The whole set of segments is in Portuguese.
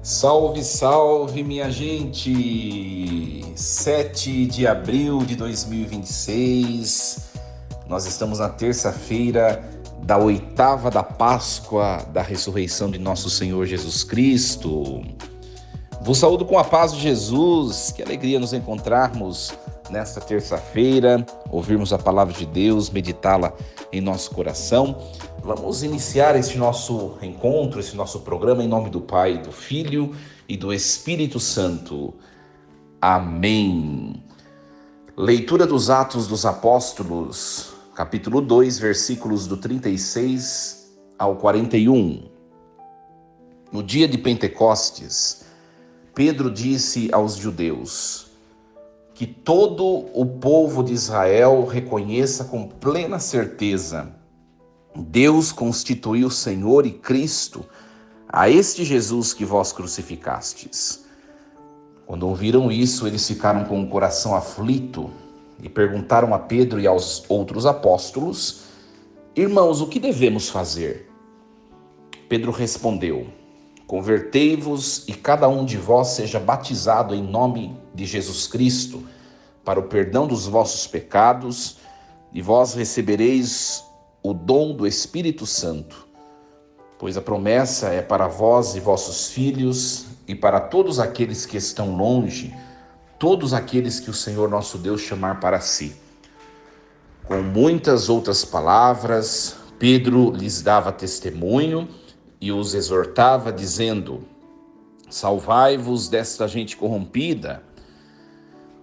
Salve, salve, minha gente! 7 de abril de 2026, nós estamos na terça-feira da oitava da Páscoa da ressurreição de nosso Senhor Jesus Cristo. Vos saúdo com a paz de Jesus, que alegria nos encontrarmos nesta terça-feira, ouvirmos a palavra de Deus, meditá-la em nosso coração. Vamos iniciar este nosso encontro, esse nosso programa em nome do Pai, do Filho e do Espírito Santo. Amém. Leitura dos Atos dos Apóstolos, capítulo 2, versículos do 36 ao 41. No dia de Pentecostes, Pedro disse aos judeus: que todo o povo de Israel reconheça com plena certeza: Deus constituiu Senhor e Cristo a este Jesus que vós crucificastes. Quando ouviram isso, eles ficaram com o coração aflito e perguntaram a Pedro e aos outros apóstolos: Irmãos, o que devemos fazer? Pedro respondeu: Convertei-vos e cada um de vós seja batizado em nome de Jesus Cristo para o perdão dos vossos pecados, e vós recebereis o dom do Espírito Santo, pois a promessa é para vós e vossos filhos e para todos aqueles que estão longe, todos aqueles que o Senhor nosso Deus chamar para si. Com muitas outras palavras, Pedro lhes dava testemunho e os exortava, dizendo: Salvai-vos desta gente corrompida.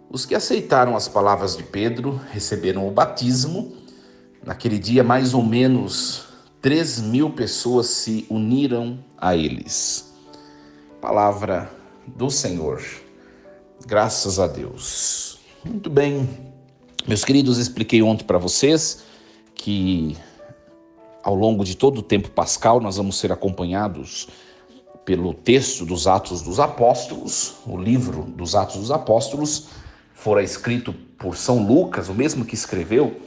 Os que aceitaram as palavras de Pedro receberam o batismo. Naquele dia, mais ou menos 3.000 pessoas se uniram a eles. Palavra do Senhor. Graças a Deus. Muito bem, meus queridos, expliquei ontem para vocês que ao longo de todo o tempo pascal nós vamos ser acompanhados pelo texto dos Atos dos Apóstolos. O livro dos Atos dos Apóstolos fora escrito por São Lucas, o mesmo que escreveu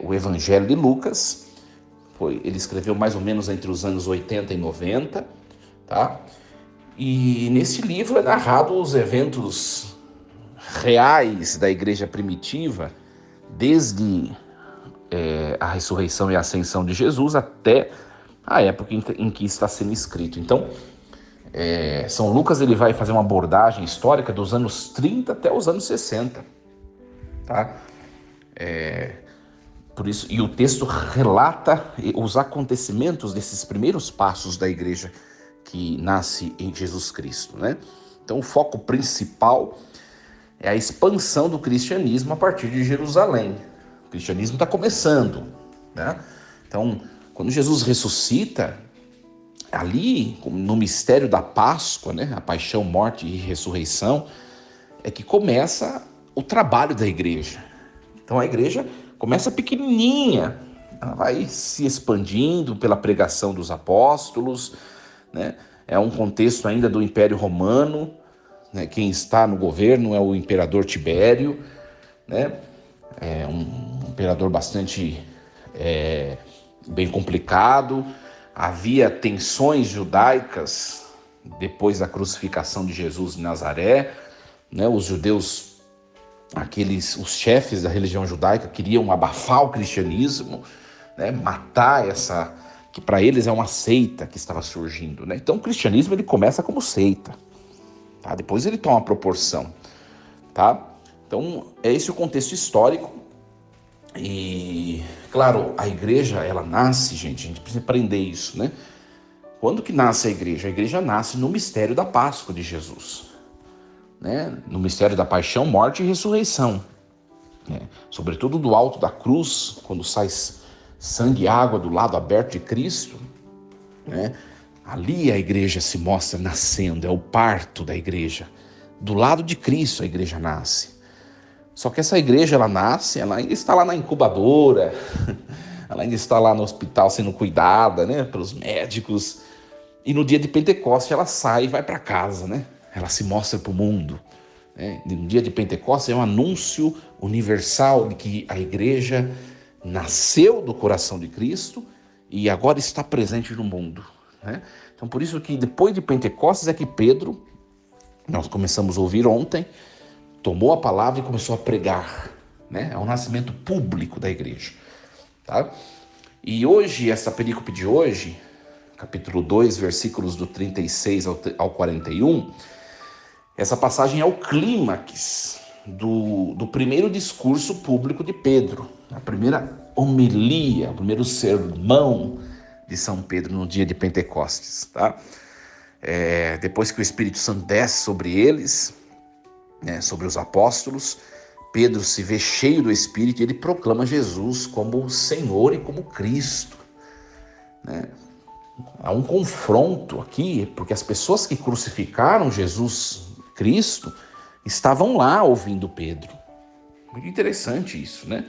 o Evangelho de Lucas. Ele escreveu mais ou menos entre os anos 80 e 90, tá? E nesse livro é narrado os eventos reais da igreja primitiva, desde a ressurreição e a ascensão de Jesus até a época em que está sendo escrito. Então, São Lucas ele vai fazer uma abordagem histórica dos anos 30 até os anos 60, tá? Por isso, e o texto relata os acontecimentos desses primeiros passos da igreja que nasce em Jesus Cristo, né? Então, o foco principal é a expansão do cristianismo a partir de Jerusalém. O cristianismo está começando, né? Então, quando Jesus ressuscita, ali no mistério da Páscoa, né, a paixão, morte e ressurreição, é que começa o trabalho da igreja. Então, a igreja começa pequenininha, ela vai se expandindo pela pregação dos apóstolos, né? É um contexto ainda do Império Romano, né? Quem está no governo é o imperador Tibério, né? É um imperador bastante bem complicado. Havia tensões judaicas depois da crucificação de Jesus em Nazaré, né? Os judeus, os chefes da religião judaica, queriam abafar o cristianismo, né? Matar essa, que para eles é uma seita que estava surgindo, né? Então o cristianismo ele começa como seita, tá? Depois ele toma proporção, tá? Então é esse o contexto histórico. E claro, a igreja ela nasce, gente, a gente precisa aprender isso, né? Quando que nasce a igreja? A igreja nasce no mistério da Páscoa de Jesus, né? No mistério da paixão, morte e ressurreição, né? Sobretudo do alto da cruz, quando sai sangue e água do lado aberto de Cristo, né? Ali a igreja se mostra nascendo, é o parto da igreja. Do lado de Cristo a igreja nasce. Só que essa igreja ela nasce, ela ainda está lá na incubadora, ela ainda está lá no hospital sendo cuidada, né, pelos médicos. E no dia de Pentecostes ela sai e vai para casa, né? Ela se mostra para o mundo, né? No dia de Pentecostes é um anúncio universal de que a igreja nasceu do coração de Cristo e agora está presente no mundo. né? Então, por isso que depois de Pentecostes é que Pedro, nós começamos a ouvir ontem, tomou a palavra e começou a pregar, né? É um nascimento público da igreja, tá? E hoje, essa perícope de hoje, capítulo 2, versículos do 36 ao 41, essa passagem é o clímax do primeiro discurso público de Pedro, a primeira homilia, o primeiro sermão de São Pedro no dia de Pentecostes, tá? Depois que o Espírito Santo desce sobre eles, né, sobre os apóstolos, Pedro se vê cheio do Espírito e ele proclama Jesus como Senhor e como Cristo, né? Há um confronto aqui, porque as pessoas que crucificaram Jesus Cristo estavam lá ouvindo Pedro. Muito interessante isso, né?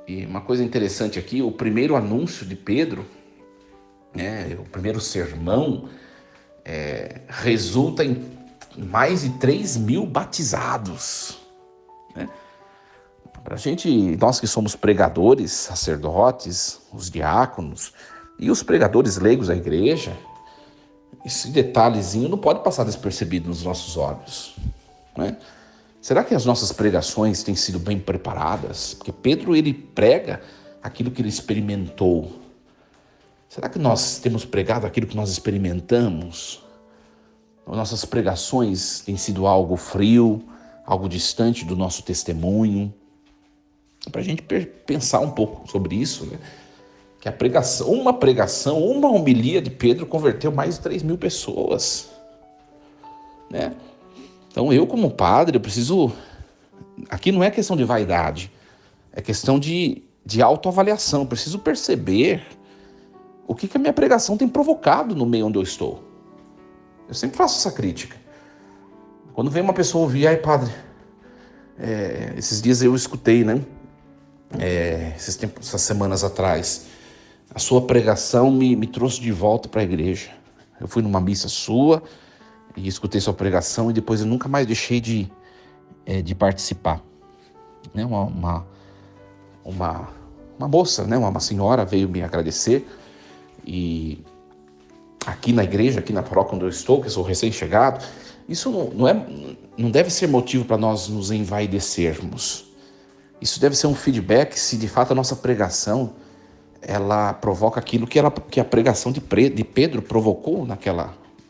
E uma coisa interessante aqui, o primeiro anúncio de Pedro, né, o primeiro sermão, resulta em mais de 3.000 batizados, né? Pra gente, nós que somos pregadores, sacerdotes, os diáconos e os pregadores leigos da igreja, esse detalhezinho não pode passar despercebido nos nossos olhos, né? Será que as nossas pregações têm sido bem preparadas? Porque Pedro, ele prega aquilo que ele experimentou. Será que nós temos pregado aquilo que nós experimentamos? Nossas pregações têm sido algo frio, algo distante do nosso testemunho? Para a gente pensar um pouco sobre isso, né? Que uma pregação, uma homilia de Pedro converteu mais de 3.000 pessoas, né? Então eu, como padre, eu preciso... Aqui não é questão de vaidade, é questão de autoavaliação. Eu preciso perceber o que a minha pregação tem provocado no meio onde eu estou. Eu sempre faço essa crítica. Quando vem uma pessoa ouvir, ai padre, esses dias eu escutei, né? Essas semanas atrás, a sua pregação me trouxe de volta para a igreja. Eu fui numa missa sua e escutei sua pregação e depois eu nunca mais deixei de participar. Né? Uma moça, né? Uma senhora veio me agradecer e aqui na igreja, aqui na paróquia onde eu estou, que eu sou recém-chegado, isso não deve ser motivo para nós nos envaidecermos. Isso deve ser um feedback se de fato a nossa pregação ela provoca aquilo que a pregação de Pedro provocou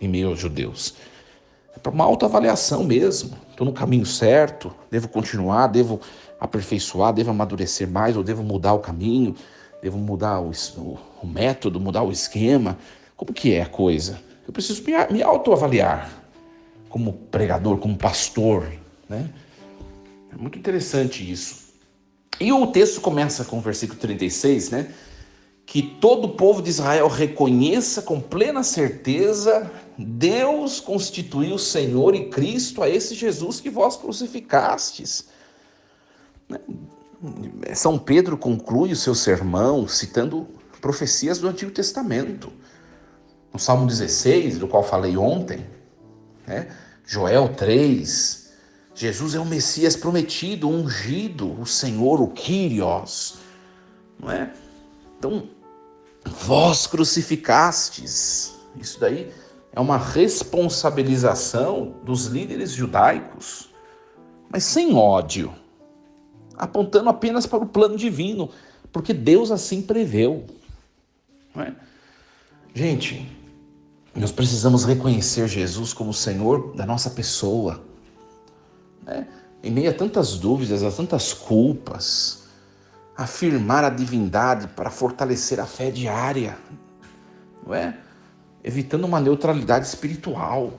em meio aos judeus. É para uma autoavaliação mesmo. Estou no caminho certo, devo continuar, devo aperfeiçoar, devo amadurecer mais, ou devo mudar o caminho, devo mudar o método, mudar o esquema. Como que é a coisa? Eu preciso me autoavaliar como pregador, como pastor, né? É muito interessante isso. E o texto começa com o versículo 36, né? Que todo o povo de Israel reconheça com plena certeza: Deus constituiu Senhor e Cristo a esse Jesus que vós crucificastes. São Pedro conclui o seu sermão citando profecias do Antigo Testamento. No Salmo 16, do qual falei ontem, né? Joel 3, Jesus é o Messias prometido, o ungido, o Senhor, o Kyrios, não é? Então, vós crucificastes. Isso daí é uma responsabilização dos líderes judaicos, mas sem ódio, apontando apenas para o plano divino, porque Deus assim preveu, não é? Gente, nós precisamos reconhecer Jesus como Senhor da nossa pessoa, né? Em meio a tantas dúvidas, a tantas culpas, afirmar a divindade para fortalecer a fé diária, não é? Evitando uma neutralidade espiritual.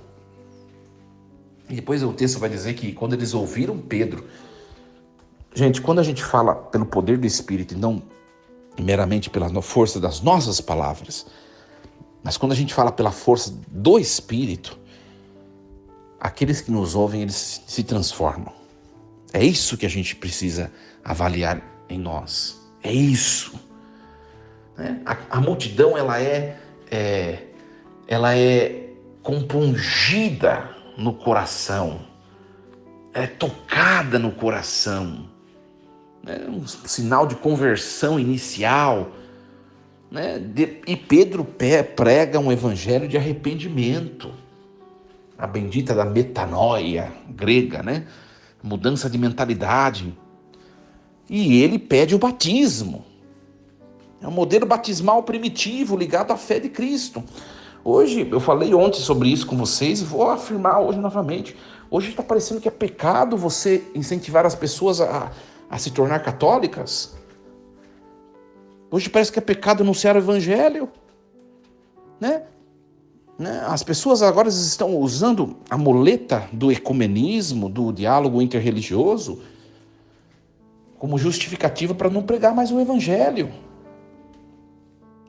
E depois o texto vai dizer que quando eles ouviram Pedro... Gente, quando a gente fala pelo poder do Espírito e não meramente pela força das nossas palavras, mas quando a gente fala pela força do Espírito, aqueles que nos ouvem, eles se transformam. É isso que a gente precisa avaliar em nós. É isso, né? A multidão ela é compungida no coração, é tocada no coração, né? Um sinal de conversão inicial. né? E Pedro prega um evangelho de arrependimento, a bendita da metanoia grega, né? Mudança de mentalidade. E ele pede o batismo. É um modelo batismal primitivo ligado à fé de Cristo. Hoje, eu falei ontem sobre isso com vocês e vou afirmar hoje novamente. Hoje está parecendo que é pecado você incentivar as pessoas a se tornar católicas. Hoje parece que é pecado anunciar o evangelho, né? As pessoas agora estão usando a muleta do ecumenismo, do diálogo interreligioso, como justificativa para não pregar mais o evangelho.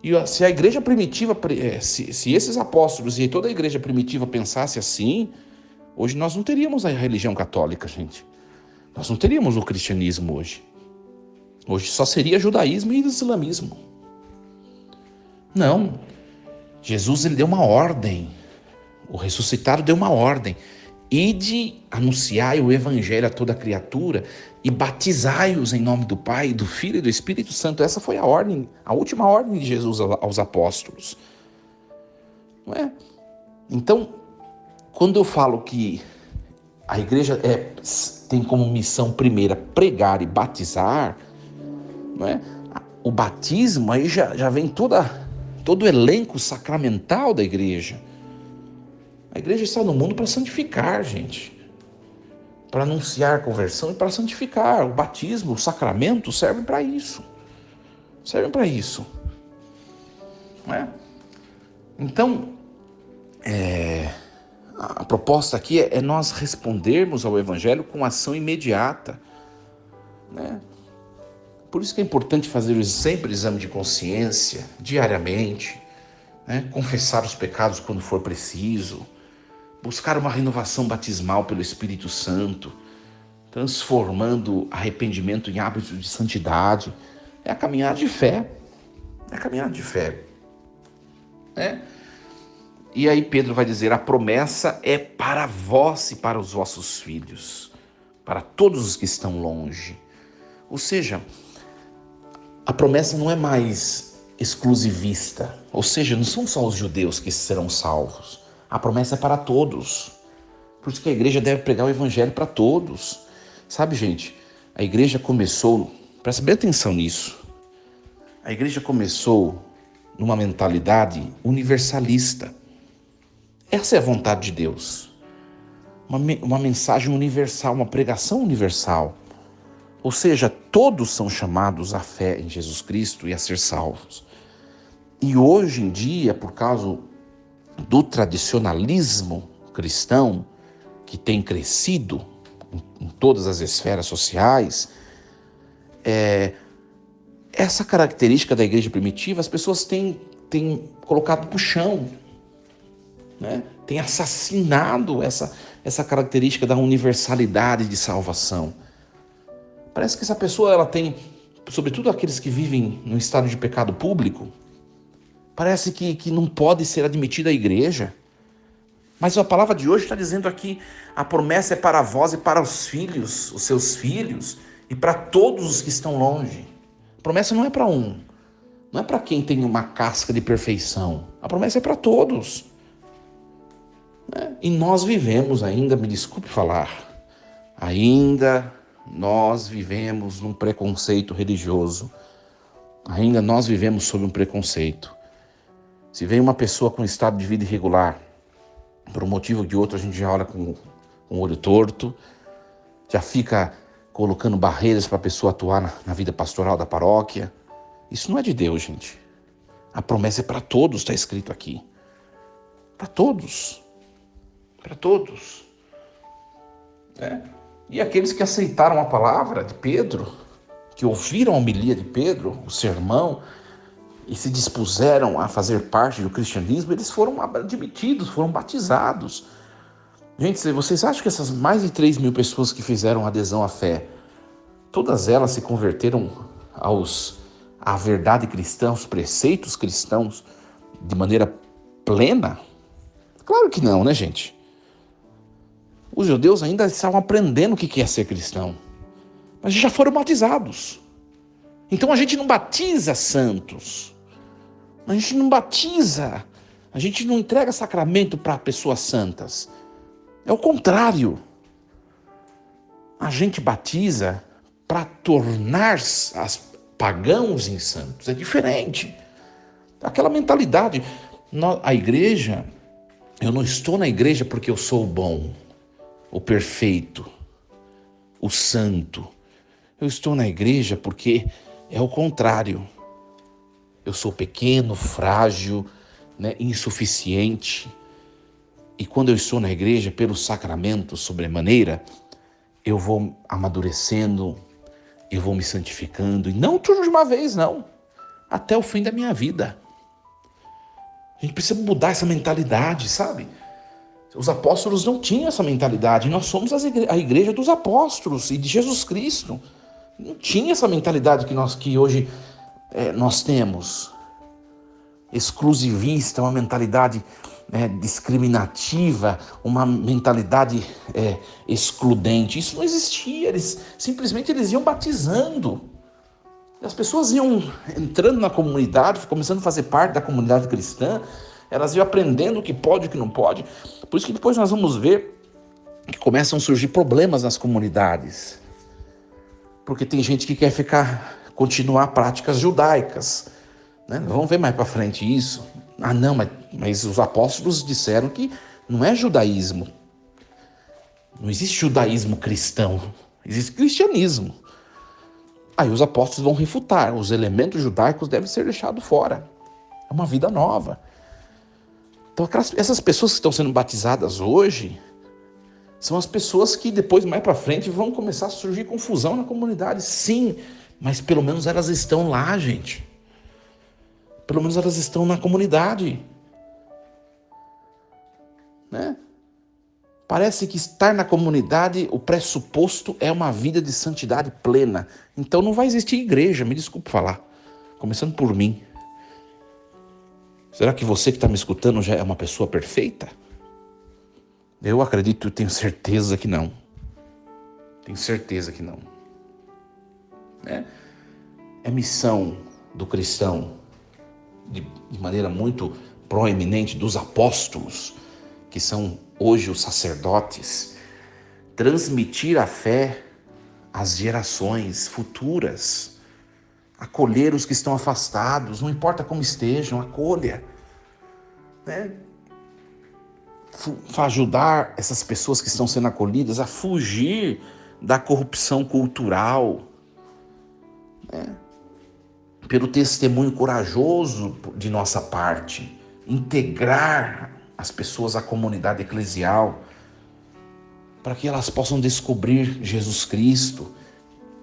E se a igreja primitiva, se esses apóstolos e toda a igreja primitiva pensasse assim, hoje nós não teríamos a religião católica, gente. Nós não teríamos o cristianismo hoje. Hoje só seria judaísmo e islamismo. Não. Jesus, ele deu uma ordem. O ressuscitado deu uma ordem. Ide, anunciai o evangelho a toda criatura e batizai-os em nome do Pai, do Filho e do Espírito Santo. Essa foi a ordem, a última ordem de Jesus aos apóstolos. Não é? Então, quando eu falo que a igreja tem como missão primeira pregar e batizar, não é? O batismo aí já vem todo o elenco sacramental da igreja. A igreja está no mundo para santificar, gente. Para anunciar a conversão e para santificar. O batismo, o sacramento servem para isso. Servem para isso. Não é? Então, a proposta aqui é nós respondermos ao evangelho com ação imediata. Né? Por isso que é importante fazer sempre exame de consciência, diariamente, né? Confessar os pecados quando for preciso, buscar uma renovação batismal pelo Espírito Santo, transformando arrependimento em hábito de santidade. É a caminhada de fé. É a caminhada de fé. Né? E aí Pedro vai dizer, a promessa é para vós e para os vossos filhos, para todos os que estão longe. Ou seja, a promessa não é mais exclusivista, ou seja, não são só os judeus que serão salvos. A promessa é para todos. Por isso que a igreja deve pregar o evangelho para todos. Sabe, gente, a igreja começou, presta bem atenção nisso, a igreja começou numa mentalidade universalista. Essa é a vontade de Deus. Uma mensagem universal, uma pregação universal. Ou seja, todos são chamados à fé em Jesus Cristo e a ser salvos. E hoje em dia, por causa do tradicionalismo cristão, que tem crescido em todas as esferas sociais, essa característica da igreja primitiva, as pessoas têm colocado para o chão, né? Têm assassinado essa característica da universalidade de salvação. Parece que essa pessoa, ela tem, sobretudo aqueles que vivem no estado de pecado público, parece que não pode ser admitida à igreja. Mas a palavra de hoje está dizendo aqui, a promessa é para vós e para os filhos, os seus filhos, e para todos os que estão longe. A promessa não é para um, não é para quem tem uma casca de perfeição. A promessa é para todos. Né? E nós vivemos ainda, me desculpe falar, ainda nós vivemos num preconceito religioso. Ainda nós vivemos sob um preconceito. Se vem uma pessoa com estado de vida irregular, por um motivo ou de outro, a gente já olha com o olho torto, já fica colocando barreiras para a pessoa atuar na vida pastoral da paróquia. Isso não é de Deus, gente. A promessa é para todos, está escrito aqui. Para todos. Para todos. E aqueles que aceitaram a palavra de Pedro, que ouviram a homilia de Pedro, o sermão, e se dispuseram a fazer parte do cristianismo, eles foram admitidos, foram batizados. Gente, vocês acham que essas mais de 3.000 pessoas que fizeram adesão à fé, todas elas se converteram à verdade cristã, aos preceitos cristãos, de maneira plena? Claro que não, né, gente? Os judeus ainda estavam aprendendo o que é ser cristão, mas já foram batizados. Então a gente não batiza santos, A gente não batiza, a gente não entrega sacramento para pessoas santas. É o contrário. A gente batiza para tornar as pagãos em santos. É diferente. Aquela mentalidade. A igreja, eu não estou na igreja porque eu sou o bom, o perfeito, o santo. Eu estou na igreja porque é o contrário. Eu sou pequeno, frágil, insuficiente. E quando eu estou na igreja, pelo sacramento sobremaneira, eu vou amadurecendo, eu vou me santificando. E não tudo de uma vez, não. Até o fim da minha vida. A gente precisa mudar essa mentalidade, sabe? Os apóstolos não tinham essa mentalidade. Nós somos a igreja dos apóstolos e de Jesus Cristo. Não tinha essa mentalidade que hoje nós temos. Exclusivista, uma mentalidade discriminativa, uma mentalidade excludente. Isso não existia. Simplesmente eles iam batizando. As pessoas iam entrando na comunidade, começando a fazer parte da comunidade cristã. Elas iam aprendendo o que pode e o que não pode. Por isso que depois nós vamos ver que começam a surgir problemas nas comunidades. Porque tem gente que quer continuar práticas judaicas. Vamos ver mais para frente isso. Ah, não, mas os apóstolos disseram que não é judaísmo. Não existe judaísmo cristão. Existe cristianismo. Aí os apóstolos vão refutar. Os elementos judaicos devem ser deixados fora. É uma vida nova. Então essas pessoas que estão sendo batizadas hoje são as pessoas que depois, mais para frente, vão começar a surgir confusão na comunidade. Sim, mas pelo menos elas estão lá, gente. Pelo menos elas estão na comunidade. Parece que estar na comunidade, o pressuposto é uma vida de santidade plena. Então não vai existir igreja, me desculpe falar. Começando por mim. Será que você que está me escutando já é uma pessoa perfeita? Eu acredito, tenho certeza que não. Tenho certeza que não. É missão do cristão, de maneira muito proeminente, dos apóstolos, que são hoje os sacerdotes, transmitir a fé às gerações futuras, acolher os que estão afastados, não importa como estejam, acolha, ajudar essas pessoas que estão sendo acolhidas a fugir da corrupção cultural, pelo testemunho corajoso de nossa parte, integrar as pessoas à comunidade eclesial, para que elas possam descobrir Jesus Cristo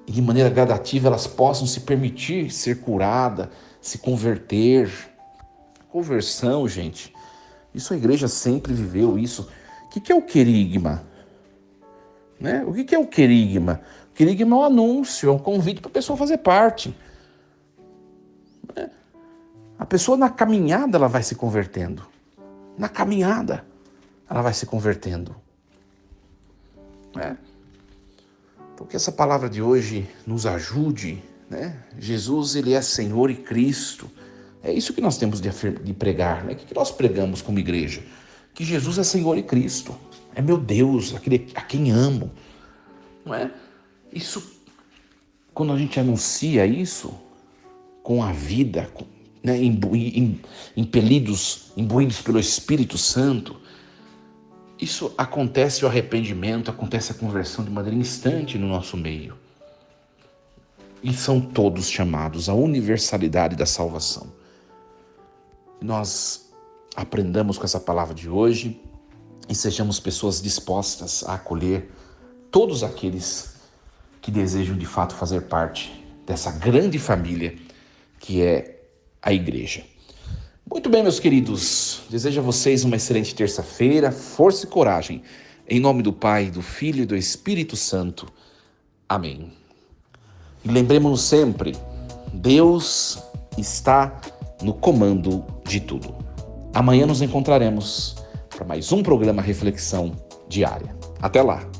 e de maneira gradativa elas possam se permitir ser curada, se converter. Conversão, gente, isso a igreja sempre viveu isso. O que é o querigma? O que é o querigma? O querigma é um anúncio, é um convite para a pessoa fazer parte. A pessoa na caminhada ela vai se convertendo. Na caminhada ela vai se convertendo. Então que essa palavra de hoje nos ajude. Jesus, ele é Senhor e Cristo. É isso que nós temos de pregar. O que nós pregamos como igreja? Que Jesus é Senhor e Cristo. É meu Deus, aquele a quem amo. Isso, quando a gente anuncia isso com a vida, impelidos, imbuídos pelo Espírito Santo, isso acontece o arrependimento, acontece a conversão de maneira instante no nosso meio. E são todos chamados à universalidade da salvação. Nós aprendamos com essa palavra de hoje e sejamos pessoas dispostas a acolher todos aqueles que desejam de fato fazer parte dessa grande família que é a igreja. Muito bem, meus queridos, desejo a vocês uma excelente terça-feira, força e coragem. Em nome do Pai, do Filho e do Espírito Santo. Amém. E lembremos-nos sempre, Deus está no comando de tudo. Amanhã nos encontraremos para mais um programa Reflexão Diária. Até lá!